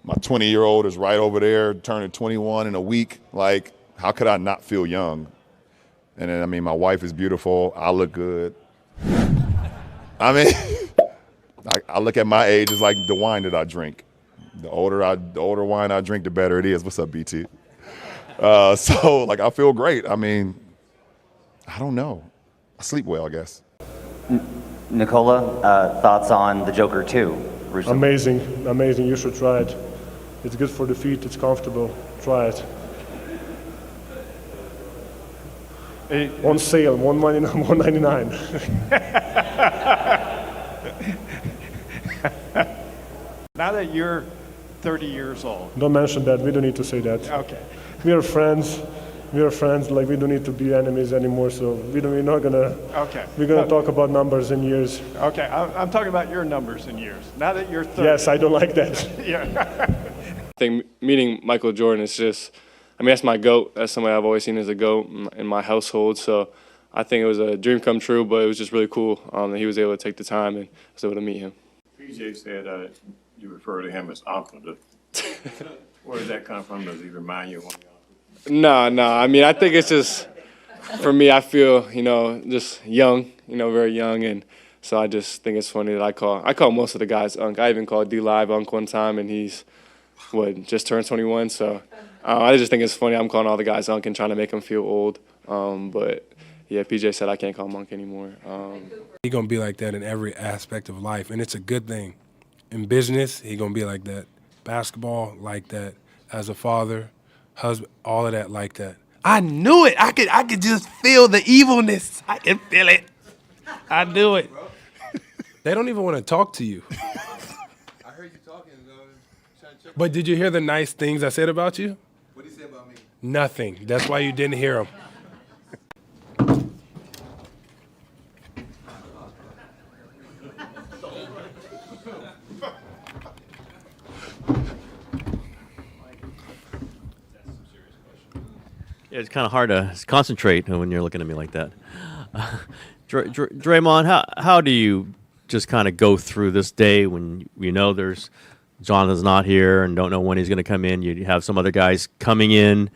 My 20-year-old is right over there, turning 21 in a week. Like, how could I not feel young? And then, I mean, my wife is beautiful. I look good. I mean, I look at my age as like the wine that I drink. The older wine I drink, the better it is. What's up, BT? So, like, I feel great. I mean, I don't know. I sleep well, I guess. Nicola, thoughts on the Joker 2? Amazing, amazing. You should try it. It's good for the feet. It's comfortable. Try it. On sale, $199. Now that you're 30 years old. Don't mention that. We don't need to say that. Okay. We are friends. Like, we don't need to be enemies anymore. So we're not gonna. Okay. We're gonna talk about numbers in years. Okay. I'm talking about your numbers in years. Now that you're 30. Yes, I don't like that. Yeah. I think meeting Michael Jordan is just, I mean, that's my GOAT. That's somebody I've always seen as a GOAT in my household. So I think it was a dream come true, but it was just really cool that he was able to take the time and was able to meet him. PJ said you refer to him as uncle. Where does that come from? Does he remind you of one of your uncles? No. I mean, I think it's just, for me, I feel, just young, very young. And so I just think it's funny that I call most of the guys Unc. I even called D-Live Unc one time, and he's, just turned 21. So I just think it's funny. I'm calling all the guys Unc and trying to make them feel old. But yeah, PJ said I can't call him Unc anymore. He's going to be like that in every aspect of life, and it's a good thing. In business, he's going to be like that. Basketball, like that. As a father, husband, all of that like that. I knew it. I could just feel the evilness. I can feel it. I knew it. They don't even want to talk to you. I heard you talking, though. But did you hear the nice things I said about you? What did he say about me? Nothing. That's why you didn't hear them. Yeah, it's kind of hard to concentrate when you're looking at me like that. Draymond, how do you just kind of go through this day when you know there's Jonathan's not here and don't know when he's going to come in? You have some other guys coming in.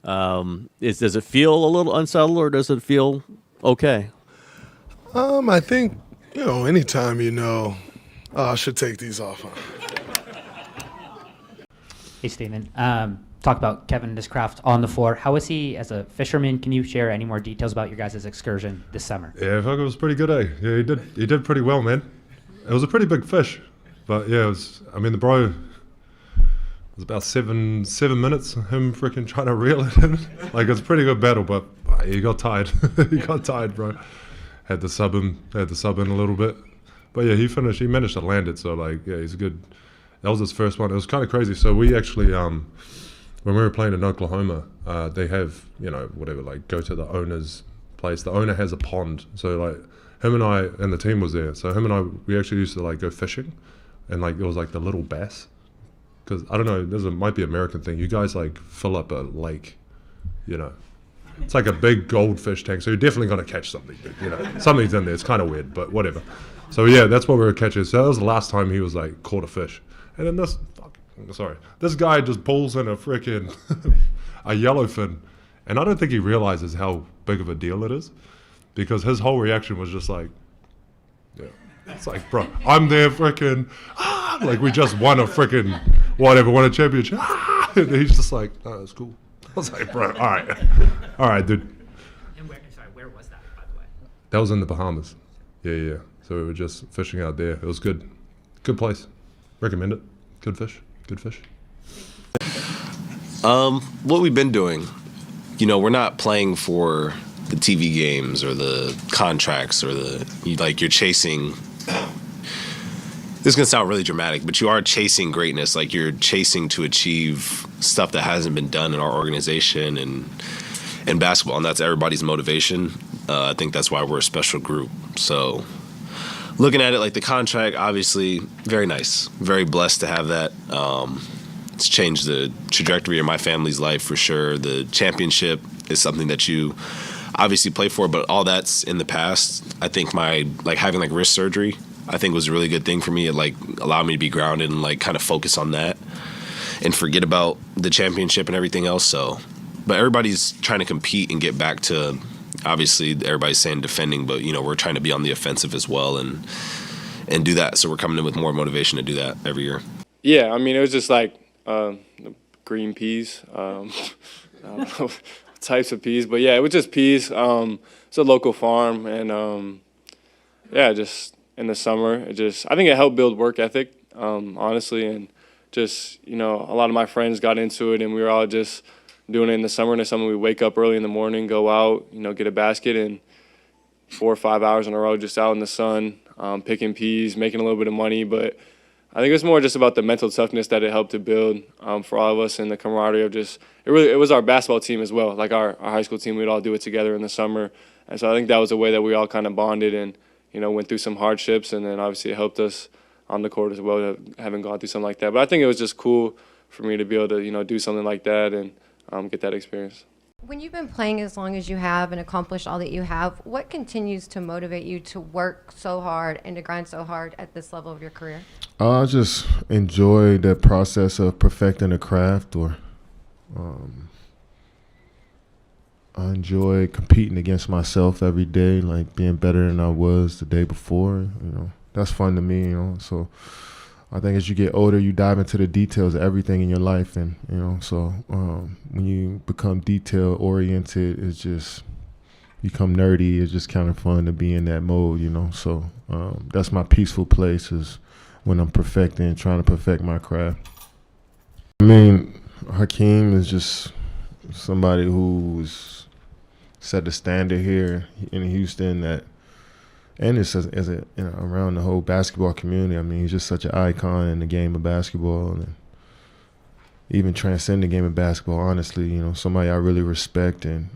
Does it feel a little unsettled or does it feel okay? I think, anytime I should take these off. Hey, Steven. Talk about Kevin Discraft on the floor. How was he as a fisherman? Can you share any more details about your guys' excursion this summer? Yeah, I thought it was pretty good, eh? Yeah, he did pretty well, man. It was a pretty big fish. But yeah, the bro, it was about seven minutes, him freaking trying to reel it in. Like, it's a pretty good battle, but he got tired. He got tired, bro. Had to sub in a little bit. But yeah, he managed to land it, so like, yeah, he's good. That was his first one. It was kind of crazy. So we actually, when we were playing in Oklahoma, they have, go to the owner's place. The owner has a pond. So, like, him and I, and the team was there. So him and I, we actually used to, like, go fishing. And, like, it was, like, the little bass. Because, I don't know, might be an American thing. You guys, like, fill up a lake, It's like a big goldfish tank. So you're definitely going to catch something, Something's in there. It's kind of weird, but whatever. So, yeah, that's what we were catching. So that was the last time he was, like, caught a fish. And then this guy just pulls in a freaking a yellowfin, and I don't think he realizes how big of a deal it is, because his whole reaction was just like, yeah, it's like, bro, I'm there freaking, like we just won a freaking won a championship, and he's just like, no, that's cool. I was like, bro, all right, dude. And where was that, by the way? That was in the Bahamas. Yeah. So we were just fishing out there. It was good place. Recommend it. Good fish. What we've been doing, we're not playing for the TV games or the contracts or you're chasing. This is going to sound really dramatic, but you are chasing greatness. Like, you're chasing to achieve stuff that hasn't been done in our organization and in basketball, and that's everybody's motivation. I think that's why we're a special group. So, looking at it like the contract, obviously, very nice. Very blessed to have that. It's changed the trajectory of my family's life for sure. The championship is something that you obviously play for, but all that's in the past. I think having wrist surgery, I think was a really good thing for me. It allowed me to be grounded and kind of focus on that. and forget about the championship and everything else. So, but everybody's trying to compete and get back to, obviously everybody's saying defending, but we're trying to be on the offensive as well and do that. So we're coming in with more motivation to do that every year. Yeah, I mean, it was just like green peas, I don't know, types of peas, but yeah, it was just peas. It's a local farm, and yeah, just in the summer, I think it helped build work ethic, honestly, and just, a lot of my friends got into it, and we were all just doing it in the summer. In the summer, we wake up early in the morning, go out, get a basket, and 4 or 5 hours in a row just out in the sun, picking peas, making a little bit of money. But I think it was more just about the mental toughness that it helped to build for all of us, and the camaraderie of just it was our basketball team as well, like our high school team. We'd all do it together in the summer, and so I think that was a way that we all kind of bonded and went through some hardships, and then obviously it helped us on the court as well, having gone through something like that. But I think it was just cool for me to be able to do something like that and get that experience. When you've been playing as long as you have and accomplished all that you have, what continues to motivate you to work so hard and to grind so hard at this level of your career? I just enjoy the process of perfecting a craft, or I enjoy competing against myself every day, like being better than I was the day before. That's fun to me, So I think as you get older, you dive into the details of everything in your life, and so when you become detail oriented, it's just become nerdy. It's just kind of fun to be in that mode, So that's my peaceful place, is when I'm perfecting, trying to perfect my craft. I mean, Hakeem is just somebody who's set the standard here in Houston, and it's around the whole basketball community. I mean, he's just such an icon in the game of basketball, and even transcend the game of basketball, honestly. Somebody I really respect, and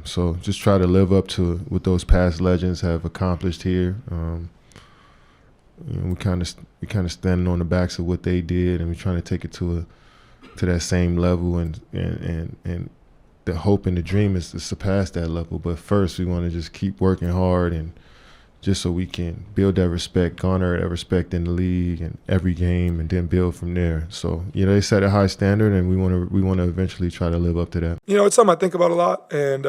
so just try to live up to what those past legends have accomplished here. We kind of standing on the backs of what they did, and we're trying to take it to that same level, and the hope and the dream is to surpass that level. But first, we want to just keep working hard, and just so we can build that respect, garner that respect in the league and every game, and then build from there. So they set a high standard, and we want to eventually try to live up to that. It's something I think about a lot, and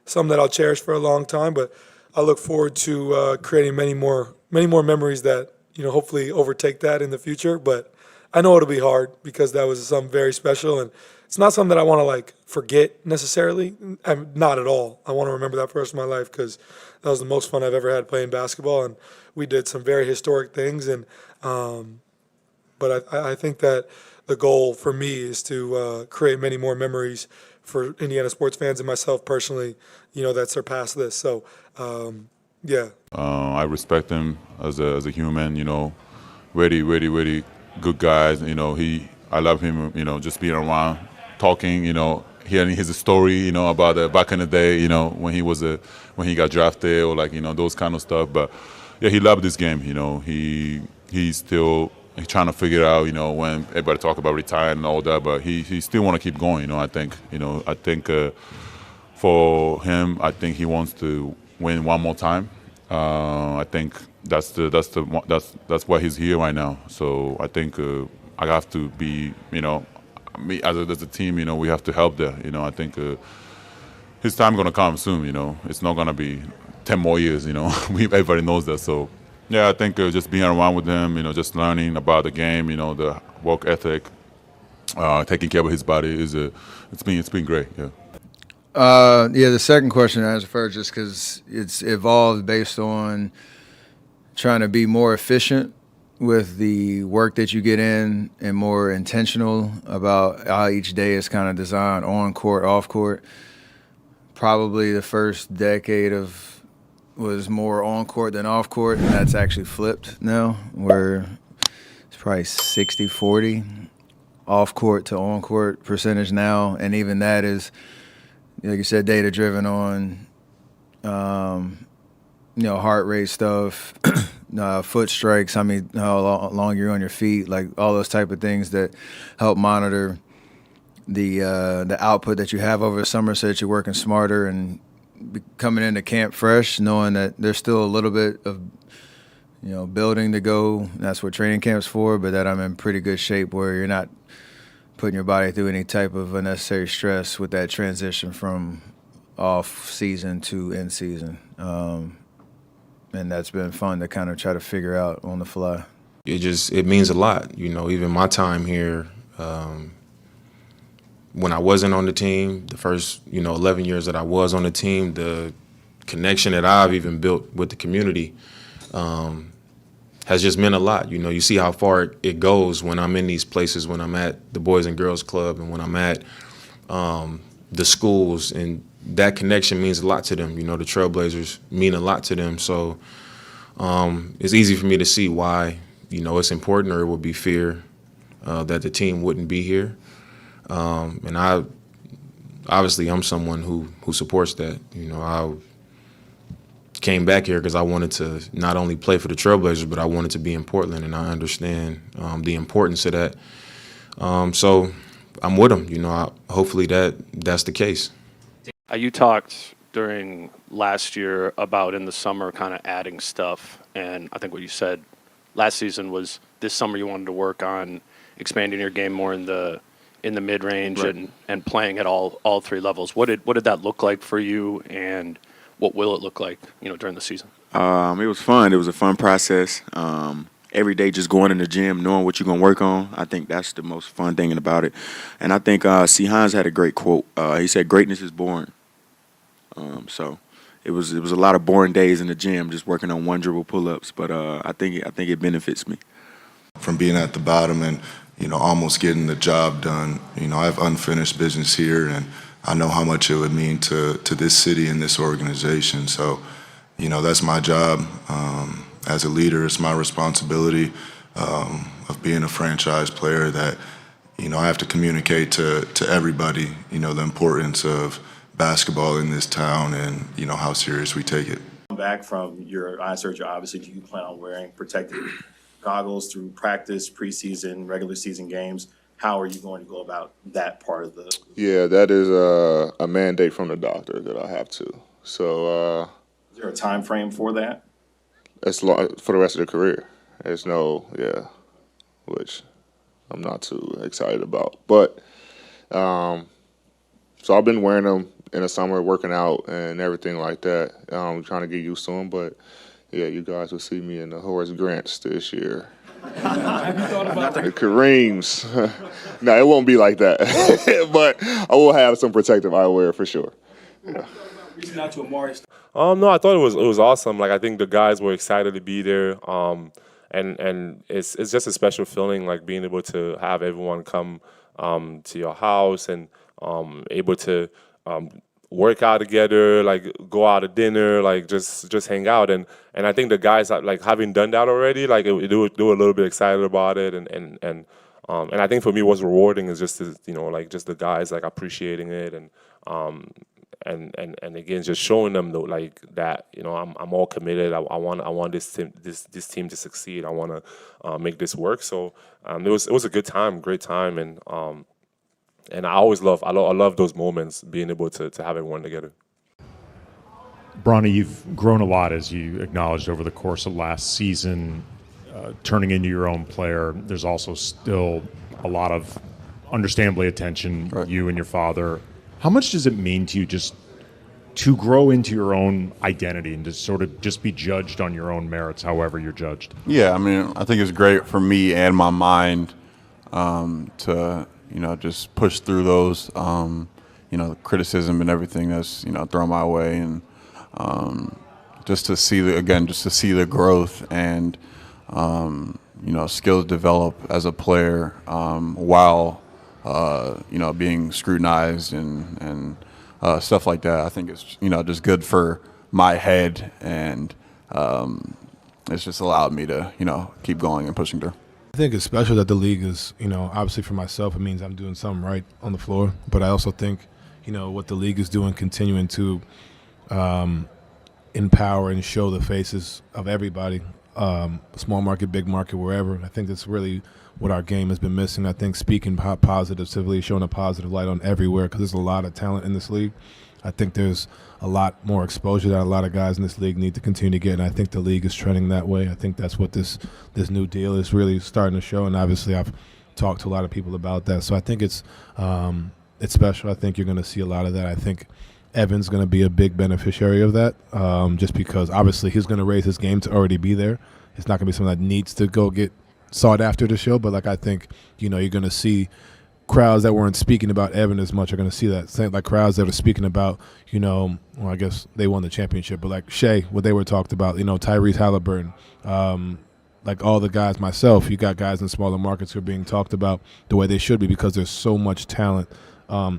something that I'll cherish for a long time. But I look forward to creating many more memories that hopefully overtake that in the future. But I know it'll be hard, because that was something very special, and it's not something that I want to forget necessarily. Not at all. I want to remember that for the rest of my life, because that was the most fun I've ever had playing basketball, and we did some very historic things. And but I think that the goal for me is to create many more memories for Indiana sports fans and myself personally, that surpass this. So, yeah. I respect him as a human. Really, really, really good guys. I love him. Just being around, talking. Hearing his story. About back in the day. When he got drafted, or those kind of stuff. But yeah, he loved this game. He's still trying to figure out. When everybody talk about retiring and all that, but he still want to keep going. I think. I think for him, I think he wants to win one more time. I think that's why he's here right now. So I think I have to be, me as a team, we have to help there. I think his time gonna come soon. It's not gonna be 10 more years. Everybody knows that. So yeah, I think just being around with him, just learning about the game, the work ethic, taking care of his body it's been great. Yeah. The second question I answered first, just because it's evolved based on trying to be more efficient with the work that you get in, and more intentional about how each day is kind of designed, on court, off court. Probably the first decade was more on court than off court, and that's actually flipped now, where it's probably 60-40 off court to on court percentage now, and even that is, like you said, data driven on, heart rate stuff, foot strikes, how long you're on your feet, like all those type of things that help monitor the output that you have over the summer, so that you're working smarter and coming into camp fresh, knowing that there's still a little bit of building to go. That's what training camp's for, but that I'm in pretty good shape where you're not putting your body through any type of unnecessary stress with that transition from off season to in season. And that's been fun to kind of try to figure out on the fly. It means a lot. Even my time here, when I wasn't on the team, the first, 11 years that I was on the team, the connection that I've even built with the community has just meant a lot. You see how far it goes when I'm in these places, when I'm at the Boys and Girls Club and when I'm at the schools, and that connection means a lot to them. The Trailblazers mean a lot to them. So it's easy for me to see why, it's important, or it would be fear that the team wouldn't be here. And I'm someone who supports that. I came back here because I wanted to not only play for the Trailblazers, but I wanted to be in Portland, and I understand the importance of that. So I'm with them. Hopefully that's the case. You talked during last year about in the summer kind of adding stuff, and I think what you said last season was this summer you wanted to work on expanding your game more in the mid-range, right, and playing at all three levels. What did that look like for you, and what will it look like during the season? It was fun. It was a fun process. Every day just going in the gym, knowing what you're going to work on. I think that's the most fun thing about it. And I think C. Hines had a great quote. He said, "Greatness is boring." So it was a lot of boring days in the gym just working on one dribble pull-ups, but I think it benefits me. From being at the bottom and almost getting the job done, I have unfinished business here, and I know how much it would mean to this city and this organization. So, that's my job. As a leader, it's my responsibility of being a franchise player that, I have to communicate to everybody, the importance of basketball in this town and, how serious we take it. Back from your eye surgery, obviously, do you plan on wearing protective goggles through practice, preseason, regular season games? How are you going to go about that part of the? Yeah, that is a mandate from the doctor that I have to. So. Is there a time frame for that? It's for the rest of the career. There's which I'm not too excited about. But so I've been wearing them in the summer, working out and everything like that. Trying to get used to them, but. Yeah, you guys will see me in the Horace Grants this year. Have you thought about the Kareems? No, it won't be like that. But I will have some protective eyewear for sure. Yeah. Reaching out to Amari? No, I thought it was awesome. Like, I think the guys were excited to be there. And it's just a special feeling, like being able to have everyone come to your house and able to work out together, like go out to dinner, like just hang out, and I think the guys, like, having done that already, like they were a little bit excited about it, and I think for me what's rewarding is just like just the guys like appreciating it, and again just showing them though, like that I'm all committed. I want this team to succeed. I want to make this work. So it was a good time, great time, and I always love those moments, being able to have everyone together. Bronny, you've grown a lot, as you acknowledged, over the course of last season, turning into your own player. There's also still a lot of, understandably, attention, right, you and your father. How much does it mean to you just to grow into your own identity and to sort of just be judged on your own merits, however you're judged? Yeah, I mean, I think it's great for me and my mind to just push through those, the criticism and everything that's, thrown my way, and just to see the growth and, skills develop as a player while, being scrutinized and stuff like that. I think it's, just good for my head, and it's just allowed me to, keep going and pushing through. I think it's special that the league is, obviously for myself, it means I'm doing something right on the floor. But I also think, what the league is doing, continuing to empower and show the faces of everybody, small market, big market, wherever. I think that's really what our game has been missing. I think speaking positively, showing a positive light on everywhere, because there's a lot of talent in this league. I think there's a lot more exposure that a lot of guys in this league need to continue to get, and I think the league is trending that way. I think that's what this new deal is really starting to show, and obviously I've talked to a lot of people about that. So I think it's special. I think you're going to see a lot of that. I think Evan's going to be a big beneficiary of that, just because obviously he's going to raise his game to already be there. It's not going to be something that needs to go get sought after the show, but like I think, you're going to see crowds that weren't speaking about Evan as much are going to see that. Same like crowds that are speaking about, well, I guess they won the championship, but like Shea, what they were talked about, Tyrese Halliburton, like all the guys, myself, you got guys in smaller markets who are being talked about the way they should be because there's so much talent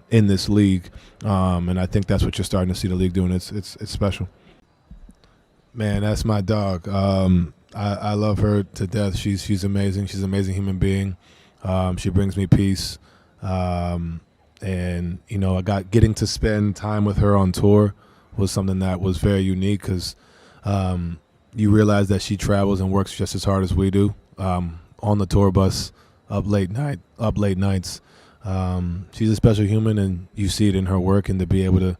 in this league, and I think that's what you're starting to see the league doing. It's special. Man, that's my dog. I love her to death. She's amazing. She's an amazing human being. She brings me peace, and I got getting to spend time with her on tour was something that was very unique because you realize that she travels and works just as hard as we do on the tour bus, up late nights. She's a special human, and you see it in her work, and to be able to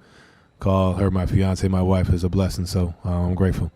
call her my fiance, my wife, is a blessing. So I'm grateful.